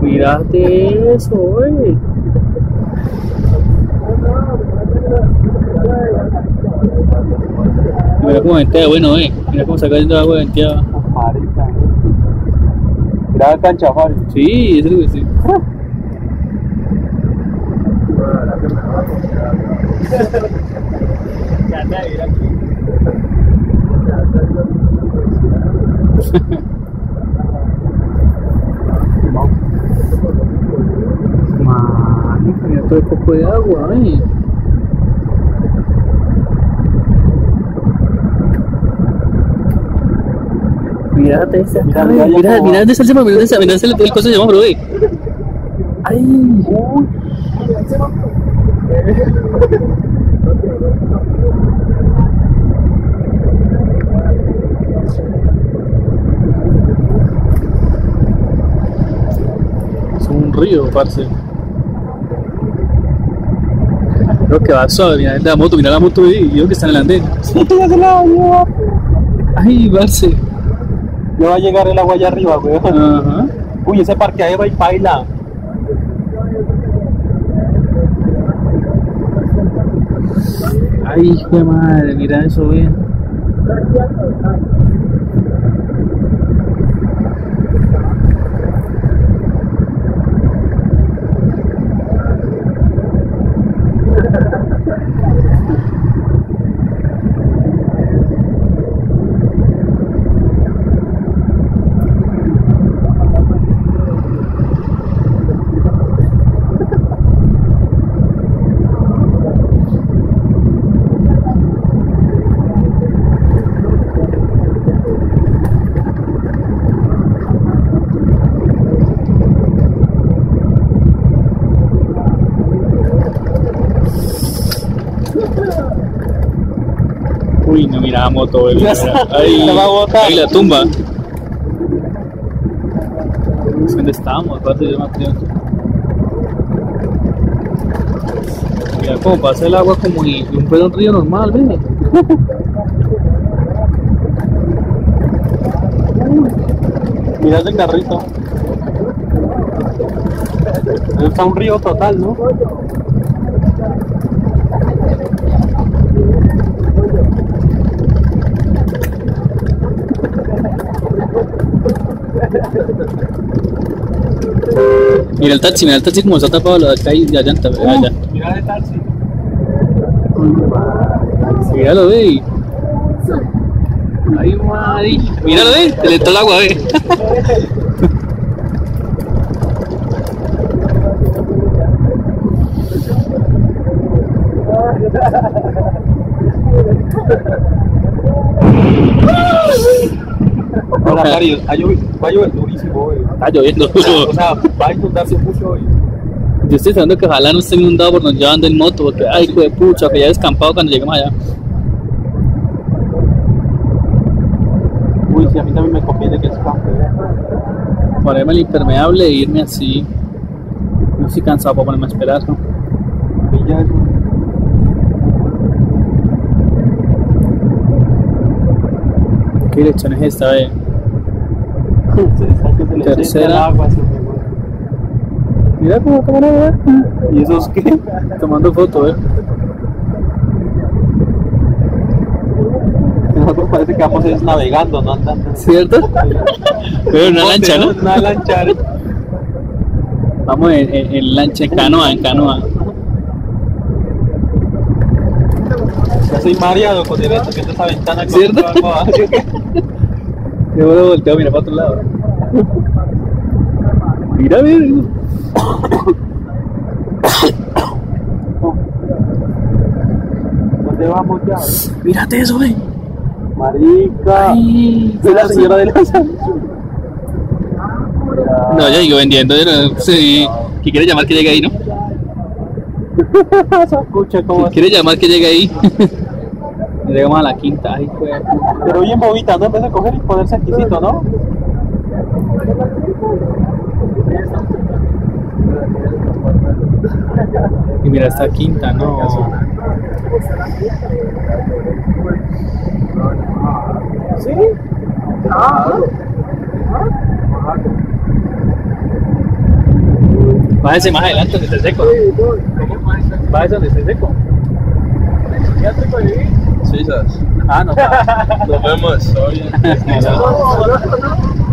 Mírate eso, güey. Mira cómo ventea, bueno, mira cómo está cayendo agua venteada. Mira la cancha, Mario. Sí, eso es lo que sí. Mira todo el poco de agua, Mírate esa, mira dónde está el semáforo, mira dónde está el coso de semáforo, Ay, es un río, parce. Creo que va suave, mira la moto y yo que está en el andén. Sí, ya se la lleva. Ay, parce. Ya va a llegar el agua allá arriba, weón. Ajá. Uy, ese parqueadero ahí baila. Ay, hijo de madre, mira eso, bien. Uy, no, mira la moto, ahí la tumba. ¿Dónde estábamos? Mira cómo pasa el agua como si fuera un río normal, ¿ves? Mira ese carrito. Está un río total, ¿no? Mira el taxi como está tapado la llanta, allá. Mira el taxi. Míralo, Ay, madre. Míralo, te le entró el agua, Hola, Mario, va a llover durísimo hoy. Está lloviendo. O sea, va a inundarse mucho hoy. Yo estoy esperando que ojalá no esté inundado por donde yo ando en moto, porque ay, hijo de pucha, que ya descampado cuando lleguemos allá. Uy, sí, a mí también me conviene que escampe. Ponerme el impermeable e irme así. No estoy cansado para ponerme a esperar, ¿no? Pilla eso. ¿Qué dirección es esta, Tercera. El agua, mira cómo cámara, ¿Y esos qué? Tomando foto, Nosotros parece que vamos navegando, no andando. ¿Cierto? Pero una lancha, ¿no? Una lancha. Vamos en lancha, en canoa. Ya soy mareado con el esto, viendo esa ventana. ¿Cierto? Yo lo volteo, mira para otro lado. Mira, ¿Dónde vamos ya? Mírate eso, Marica. Ay, soy la señora de la No, ya digo vendiendo, yo no sé. ¿Qué quiere llamar que llegue ahí, no? Escucha cómo. ¿Quiere llamar que llegue ahí? Llegamos a la quinta. Ay, pues. Pero bien bobita, ¿no? En vez de coger y ponerse exquisito, ¿no? Y mira esta quinta, no. ¿Sí? Ah, Bájese más adelante donde esté seco. Bájese donde esté seco. Sí, ¿sabes? Ah, no. Nos vemos hoy. No, no.